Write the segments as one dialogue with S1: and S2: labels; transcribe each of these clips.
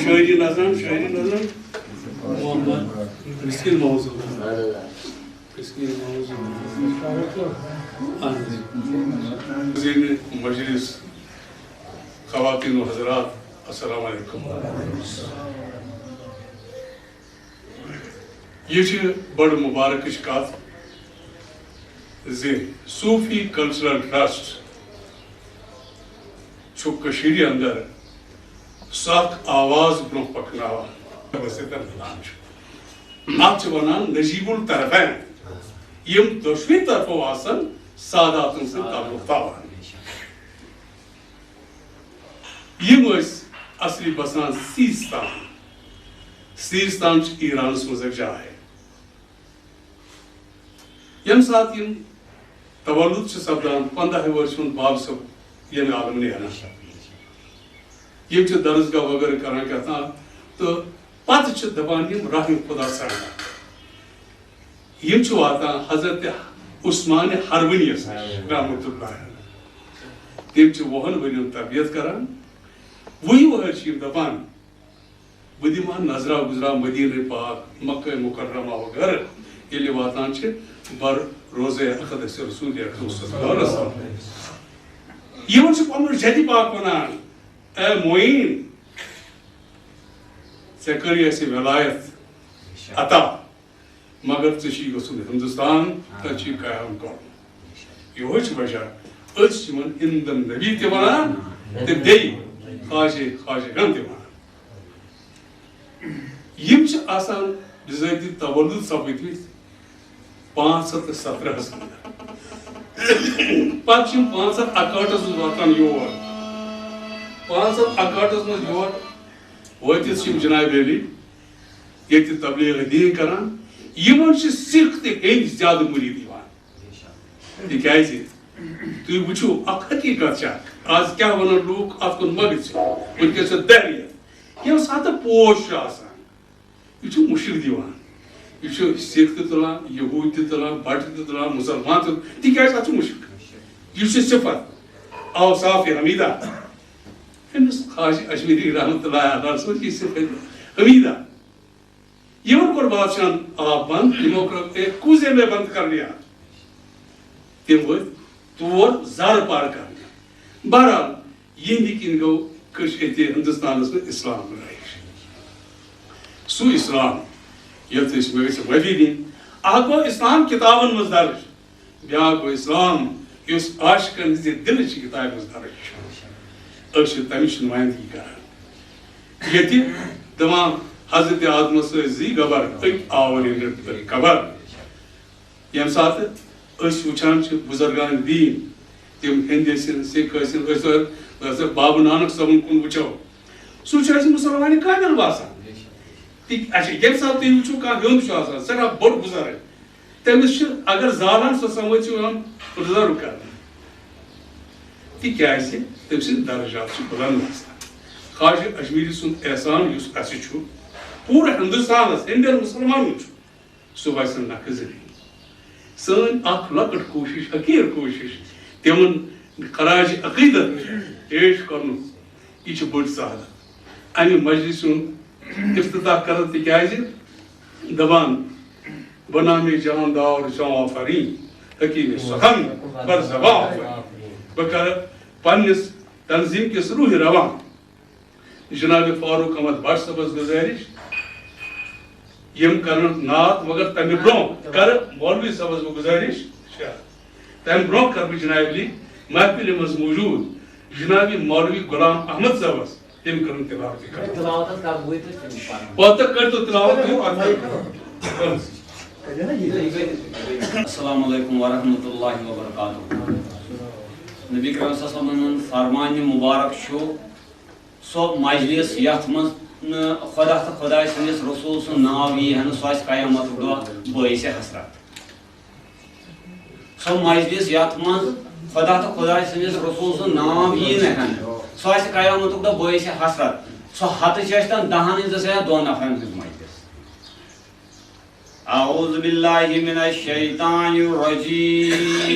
S1: شاعری نظم مسکین موضوع مجلس خواتین و حضرات السلام علیکم. یہ بڑ مبارک کت صوفی کلچرل ٹرسٹ کشیر اندر سخ آواز برو پکناوان ات ونان نجیب الطرفین یم دشوی طرفو آسن ساداتن سے تعلق تھاوان. یم اصلی بسان سیستان ایرانس مز جائے یم سات یم تولد سپدان 15 ورش باب صاحب یم عالم نیران یم درسگاہ وغیرہ کران کہتا تو پتہ دپان یم رحم خدا سان یم واتان حضرت عثمان حرونی رحمۃ اللہ تم 20 ورین تربیت کران وہی وہر دپان بہ دمہ نظرہ گزرا مدینہ پاک مکہ مکرمہ وغیرہ یل واتان بر روزہ اقدس رسول اکرم صلی اللہ علیہ وسلم یمن پن جدی پاک ونان اے معین ژے کری اسہ ولایت عطا مگر ژے چھی گژھُن ہندوستان تتہِ چھی قیام کرُن. یہوے چھ وجہ أسۍ چھِ یمن اِندن نبی تہِ ونان تہٕ بیٚیہِ خواجہ گن تہِ ونان. یم چھ آسان بذٲتی تولد سپدمٕتۍ 517 اندر پتہ 561 واتان یور 561 مز یور وٲتِتھ جناب علی ییٚتہِ تبلیغ دین کران یمن سکھ تہِ ہیٚندۍ زیادٕ مرید یوان تِکیازِ تُہۍ وٕچھِو اکھ حقیقت چھِ آز کیٛاہ ونان لوٗکھ اتھ کُن مہ گٔژھِو وٕنکٮ۪س چھِ دریت ییٚمہِ ساتہٕ پوش چھُ آسان یہِ چھُ مُشک دِوان یہ سکھ تہِ تُلان یہوٗد تہِ تُلان بٹ تہِ تُلان مُسلمان تہِ تِکیازِ اتھ چھُ مُشک یہ صفت اوصاف حمیدہ أمس خواجہ اجمیری رحمۃ اللہ علیہ صٲب یہ صفت حمیدہ یمن کوٚر بادشاہن آب بند یمو کوٚر کُس میں بند کرنے تم ؤتھۍ تور زر پار کرنے. بہرحال یہندِ کِنۍ گوٚو ییٚتہِ ہندوستانس منٛز اسلام رٲیِج سُہ اسلام یتھ مے معافی دن اکھ گو اسلام کتابن مز درج بیاکھ گو اسلام یس عاشقن ہز دل کتاب مز درج تمچ نمائندگی کران یہ دپان حضرت آدمس زی گبر آور قبر یم سات وچان بزرگان دین تم ہند سکھ بابا نانک صبن کن وچو سہ مسلمان کامل باسان. یم سات تھی وچو کھانا ہند سٹھا بوڑ بزرگ تمس اگر زالان سو سمجھ پرزرو کر تکیاز تم سند درجات بلند آسان. خواجہ اجمیری سند احسان اس پورا ہندوستانس ہندین مسلمان سہ ویسے نقل زمین سن اخ لکٹ کوشش حقیر کوشش تمن خراج عقیدت پیش کرن یہ بڑ سعادت. امہ مجلس افتتاح کرن تکیاز دپان بنامی جان دار جان آفرین حکیم سخن بر زبان بہ کر پنس تنظیم کس روح روان جناب فاروق احمد بٹ صبس گزارش یم کرن نعت مگر تمہ برو کر مولوی صبس گزارش تمہ برو کر جناب علی محفل مز موجود جناب مولوی غلام احمد صبس تم کرن تلاوت
S2: السلام علیکم ورحمۃ اللہ وبرکاتہ. نبی کریم صلی اللہ علیہ وسلم فرمان مبارک سو مجلس یتھ من خدا تو خدا سندس رسول سن ناو یی ہن سو قیامت دہ باعث حسرت. سو مجلس یتھ من خدا تو خدا سندس رسول سن نام یہ نہن سو قیامت دہ باعث حسرت سو ہتھ چن دہن ہز یا دون نفرن ہز مجلس اعوذ باللہ من الشیطان الرجیم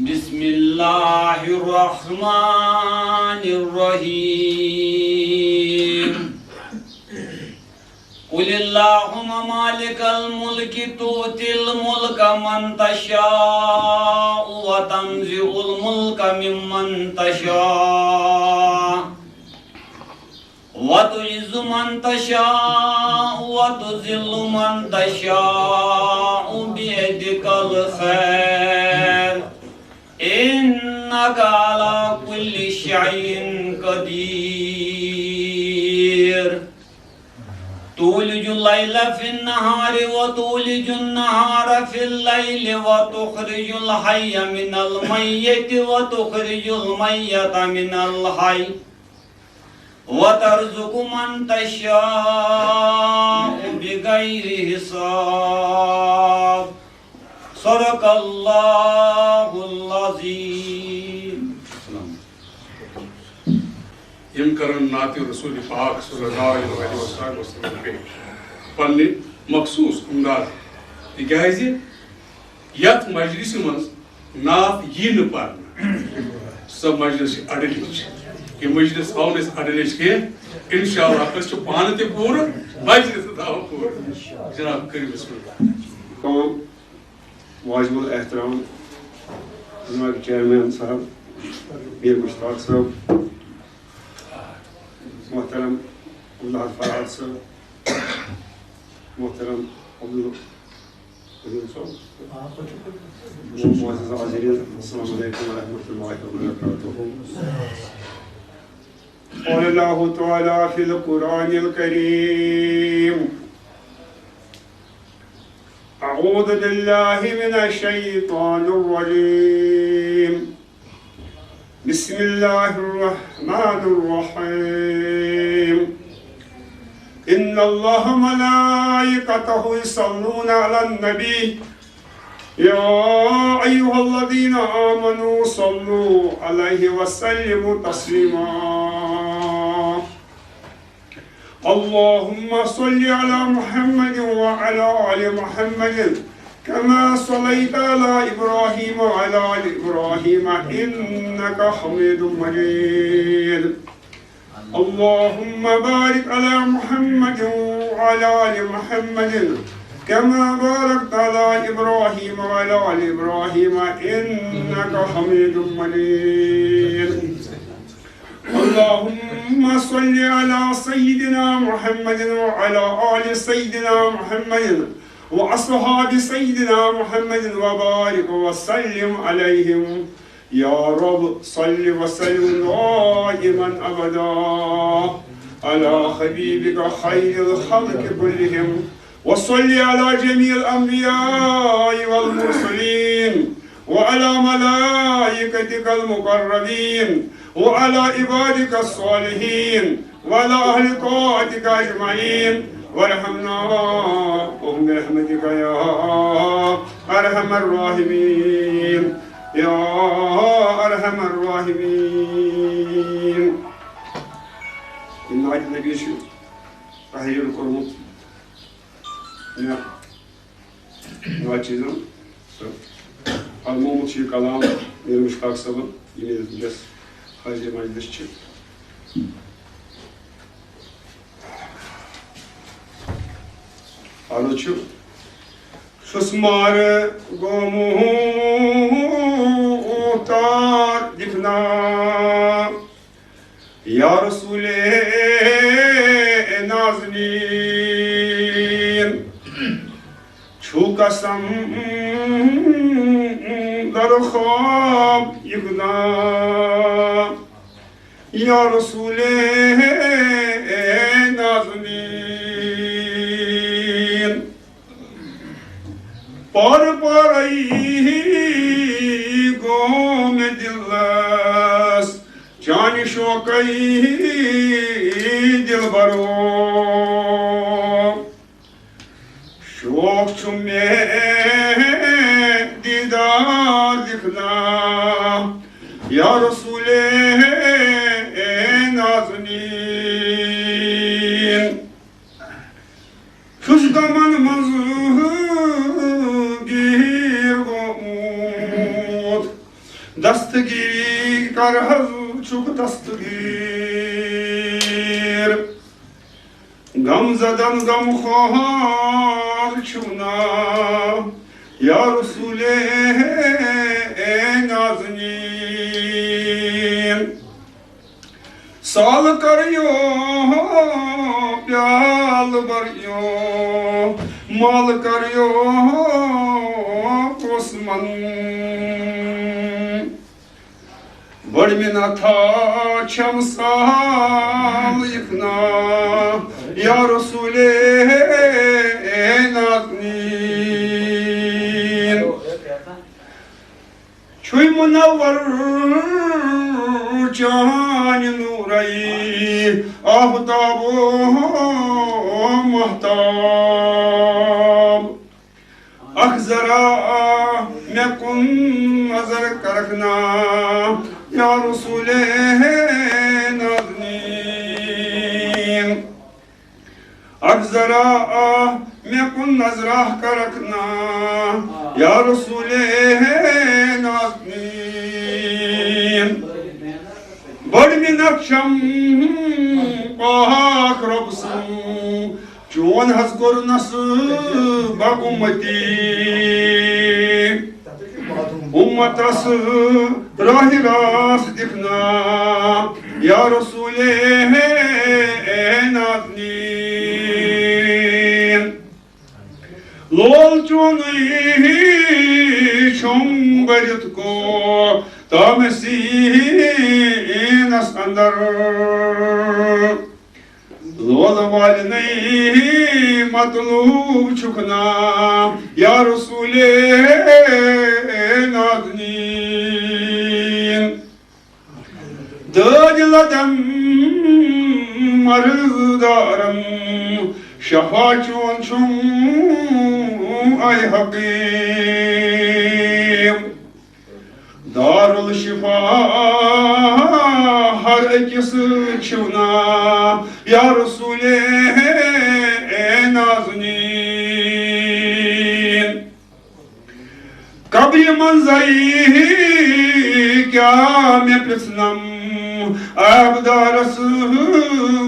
S2: بسم اللہ الرحمن الرحیم قل اللہم مالک الملک تؤتی الملک من تشاء وتنزع الملک ممن تشاء وتعز من تشاء وتذل من تشاء بيدك الخير إنك على كل شيء قدير تولج الليل في النهار وتولج النهار في الليل وتخرج الحي من الميت وتخرج الميت من الحي وترزق من تشاء بغير حساب صدق الله العظيم.
S1: یم کرن نعت رسول پاک صلی اللہ علیہ وسلم پہ پنہ مخصوص انداز تکیازِ یتھ مجلس مز نعت یہ پرنہ سو مجلس اڈلچ یہ مجلس آو نس اڈلچ کی انشاءاللہ اس پان تہ پور مجلس تاو پور جناب کریم بسم اللہ.
S3: واجب الاحترام جناب چیئرمین صاحب میر مشتاق صاحب محترم اللہ فراد صاحب محترم معزز حاضرین السلام علیکم ورحمۃ اللہ وبرکاتہ. قال اللہ تعالی فی القرآن الکریم اعوذ باللہ من الشیطان الرجیم بسم اللہ الرحمن الرحیم ان اللہ ملائکتہ یصلون علی النبی یا ایہا الذین آمنوا صلوا علیہ وسلموا تسلیما. اللهم صل على محمد وعلى آل محمد كما صليت على إبراهيم وعلى آل إبراهيم إنك حميد مجيد. اللهم بارك على محمد وعلى آل محمد كما باركت على إبراهيم وعلى آل إبراهيم إنك حميد مجيد. اللهم صل على سيدنا محمد وعلى آل سيدنا محمد وأصحاب سيدنا محمد وبارك وسلم عليهم يا رب صل وسلم دائما أبدا على حبيبك خير الخلق كلهم وصل على جميع الأنبياء والمرسلين وعلى ملائكتك المقربين وعلى عبادك الصالحين وعلى أهل طاعتك أجمعين وارحمنا وهم برحمتك يا أرحم الراحمين يا أرحم الراحمين. إن عجل النبي شو تحرير القرمط نواتشيزم المومد شي كلام مشتاق صبر يميز حاضر مجلس چھ. آلو چھ خسمار گوموتار دکھنا یا رسول نازنین چھو قسم در خواب یکنا یا رسول نازنین پر پرائی گوم دلس چانی شوقی دل برو شوق چھ میں دیدار یار دکھنا یا رسول نازنین چھُس غمن منٛز گیٖر گوٚمُت دستگیری کر حظ چھُکھ دستگیٖر غم زدن غم خوار چھُنا یا رسول نازنین سال کریو پیال بریو مال کریو پوسمن بڑ منا تھا چھم سال یکنا یا رسول نازنین چھوئی منور چان نورائی آفتاب و مہتاب اخ ذرا میں کن نظر کرکنا یا رسول نازنین اخ ذرا میں کن نظرہ کرکنا یا رسول نازنین بڑ منکشم پاک رب سن چون حس کرنس بگ امتی امتس راہ راست دکھنا یا رسول نازنین لول چونی چھم برت کو تامسینس اندر لول والنی مطلوب چھکنا یا رسول نازنین داد لدم مرض دارم شفا چون چھم ای حقیم دار الشفا ہر اکس چھونا یا رسول نازنین قبر منزائی کیا میں پرسنم عبدالرس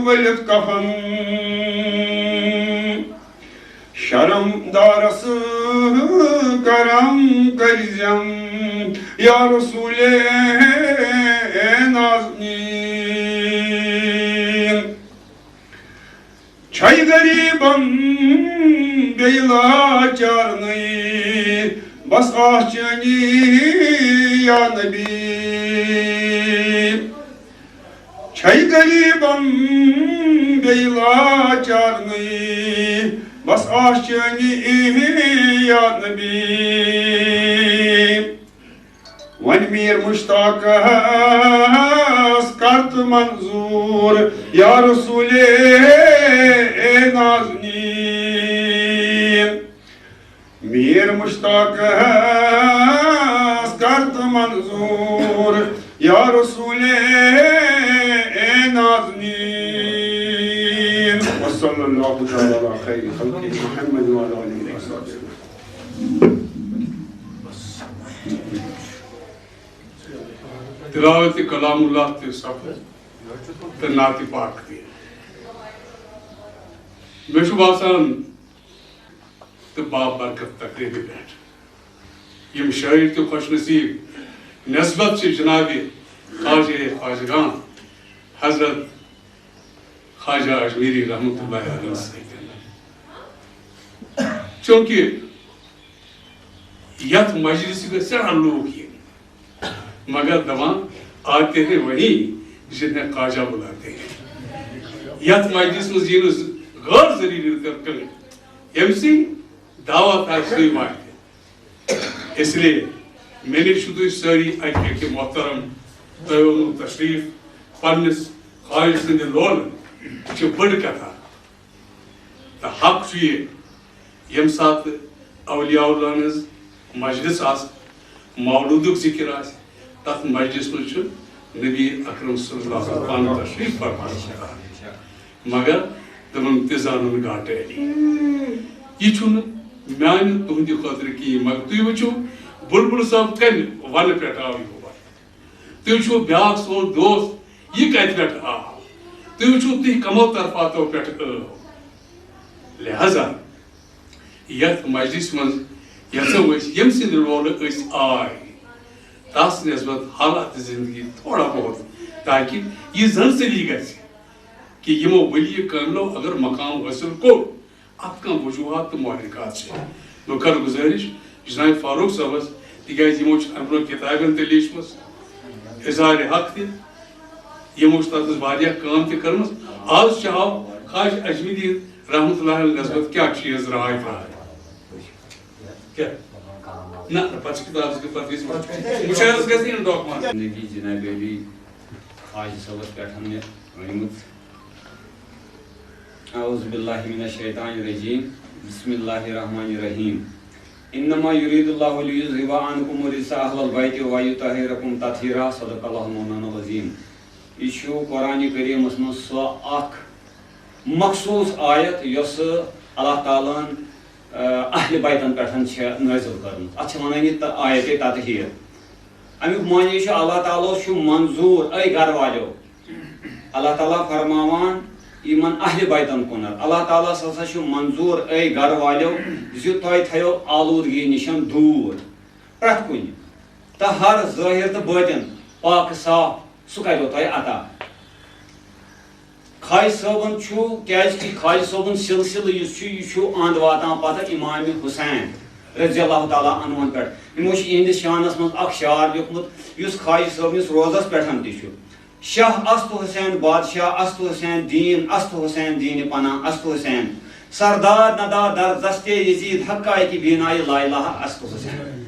S3: ولد کفن شرم دارس کرم کریزم یا رسول نازنین چھائی غریبم بیلا چارنی بس آچنی یا نبی چھائی غریبم بیلا چارنی بس آشچنی یا نبی ون میر مشتاق کرت منظور یا رسول نازنین میر مشتاق کرت منظور یا رسول نازنین وصلی اللہ تعالی علی خیر خلق محمد وعلی آلہ وصحبہ
S1: تلاوت کلام اللہ تے صفحہ تے نعت پاک تے میں چھو باسان تے باب برکت تقریبی بیٹھ یم شاعر تے خوش نصیب نسبت سے جناب خواجہ خواجگان حضرت خواجہ اجمیری رحمت اللہ علیہ وسلم چونکہ یت مجلس کے سارا لوگ یہ مگر دوان آتے ہیں وہی جنہیں خواجہ بلاتے ہیں یت مجلس میں زینس غیر ضروری کرکل یم سی دعوت آج سوئی مائے اس لیے میں نے شدوی ساری اکی کے محترم تیون تشریف پنس خواجہ سندھ لول چھو بڑھ کتا تا حق چھوئے یم ساتھ اولیاء اللہ نز مجلس آس مولودک ذکر آسہِ تَتھ مجلس منٛز چھُ نبی اکرم صلی اللہ علیہ وسلم پانہٕ تشریٖف فرمان مگر تِمن تہِ زانن گاٹہٕ علی یہِ چھُنہٕ میانہِ تُہنٛدِ خٲطرٕ کِہیٖنۍ مگر تُہۍ وٕچھِو بُلبُل صٲب کمہِ وَنہٕ پٮ۪ٹھ آو یور تُہۍ وٕچھِو بیٛاکھ سون دوست یہِ کتہِ پٮ۪ٹھ آو تُہۍ وٕچھِو تُہۍ کمو طرفاتو پٮ۪ٹھ ٲو لہذا یتھ مجلس منٛز یژھو أسۍ ییٚمہِ سٕنٛدِ رولہٕ أسۍ آے تس نسبت حالات زندگی تھوڑا بہت تاکہ یہ زنسلی گژھِ کہ یمو ولی کاملو اگر مقام حاصل کوٚر اتھ کانٛہہ وجوہات تہٕ محرکات چھِ بہٕ کرٕ گُزٲرِش جناب فاروق صٲبس تِکیٛازِ یمو چھِ امہِ برونٛہہ کِتابن تہِ لیٖچھمٕژ اظہارِ حق تہِ یمو چھِ تتھ منٛز واریاہ کٲم تہِ کٔرمٕژ آز چاہو خواجہ اجمیری رحمتہ اللہ علیہ نسبت کیٛاہ چیٖز راے کیٛاہ نہ پتہ کتاب مشاعرس گژھِ نہٕ ڈاکمنٹ
S2: زندگی جناب علی خواجہ صٲبس پٮ۪ٹھ مےٚ ؤنمٕژ اعوذ باللہ من الشیطان الرجیم بسم اللہ الرحمن الرحیم انما یرید اللہ لیذہب عنکم الرجس اہل البیت ویطہرکم تطہیرا صدق اللہ مولانا العظیم یہ چھُ قرآن کریمس منٛز سۄ اکھ مخصوٗص آیت یۄس اللہ تعالیٰ ہن اہل بیتن پٮ۪ٹھ چھےٚ نٲزِل کٔرمٕژ اتھ چھِ ونان یہِ آیتِ تطہیر امیُک معنی چھُ اللہ تعالیٰ چھُ منظوٗر اے گرٕ والیو اللہ تعالیٰ فرماوان یمن اہل بیتن کُنتھ اللہ تعالیٰ ہسا چھُ منظوٗر اے گرٕ والیو زِ تۄہہِ تھٲیِو آلوٗدگی نِش دوٗر پرٛٮ۪تھ کُنہِ تہٕ ہر ظٲہِر تہٕ بٲطِن پاک صاف سُہ کریو تۄہہِ عطا خواجہ صٲبن چھُ کیازِ خواجہ صٲبن سلسلہٕ یُس چھُ یہِ چھُ اند واتان پتہٕ امام حسین رضی اللہ تعالیٰ عنہن پٮ۪ٹھ یِمو چھُ یِہنٛدِس شانس منٛز اکھ شعر لیوٗکھمُت یُس خواجہ صٲبنِس روزس پٮ۪ٹھ تہِ چھُ شاہ است حسین بادشاہ است حسین دین است حسین دین پناہ است حسین سردار ندا در دستے یزید حقائے کی بینائی لا الہ است حسین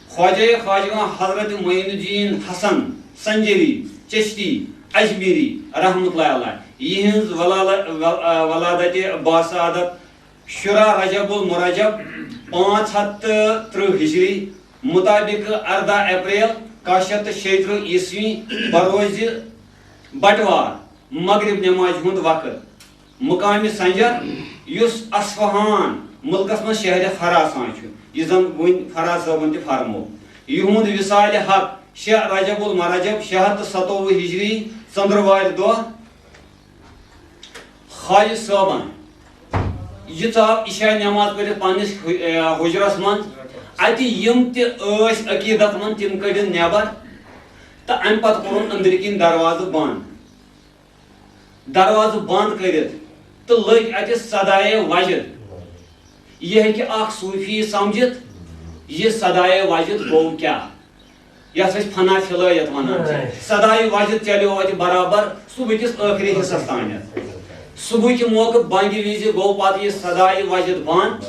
S2: خواجہ حضرت معین الدین حسن سنجری چشتی اجمیری رحمۃ اللہ علیہ یہنز ولادت باسعادت شرا رجب المرجب 530 ہجری مطابق 14 اپریل 1936 عیسوی بروز بٹوار مغرب نماز ہند وقت مقام سنجر یس اصفہان ملکس من شہر خراسان یہ زن ون فراز صٲبن تہِ فرمو یہند وصال حق 6 رجب المرجب 627 ہجری ژندروارِ دۄہ خواجہ صٲبن یہ ژاو عشاء نماز پٔرِتھ پننس حجرس من اتہ یم تہِ ٲسۍ عقیدت من تم کڑن نٮ۪بر تہٕ امہِ پتہٕ کوٚرُن أنٛدرۍ کِنۍ دروازٕ بنٛد کٔرِتھ تہٕ لٔگۍ اتہِ صدایے وجد یہ ہیٚکہِ اکھ صوفی سمجھِتھ یہ صدایے وجد گوٚو کیٛاہ یتھ أسۍ فنا فِلٲیت ونان چھِ صدایے وجد چلیو اتہِ برابر صبحکِس ٲخری حصس تانٮ۪تھ صبحٕکہِ موقعہٕ بنٛگہِ وِزِ گوٚو پتہٕ یہِ صدایے وجد بنٛد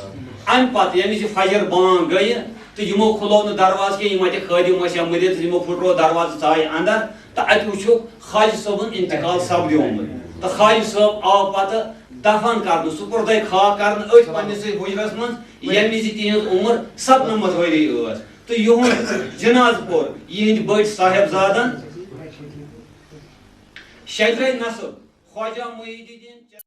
S2: امہِ پتہٕ ییٚمہِ وِزِ فجر بانگ گٔیہِ تہٕ یِمو کھُلو نہٕ دروازٕ کینٛہہ یِم اتہِ خٲدِم ٲسۍ یا مٔرِتھ یِمو پھٕٹرو دروازٕ ژایہِ اندر تہٕ اتہِ وٕچھُکھ خواجہ صٲبُن انتقال سپدیومُت تہٕ خواجہ صٲب آو پتہٕ دفن کرنہٕ سُپُردے خاک کرنہٕ أتھۍ پننسٕے حجرس منٛز ییٚمہِ وِزِ تِہنٛز عمر 97 ؤری ٲس تہٕ یِہُنٛد جنازٕ پوٚر یِہنٛدۍ بٔڑۍ صاحبزادن شیترے نصب خواجہ محی الدین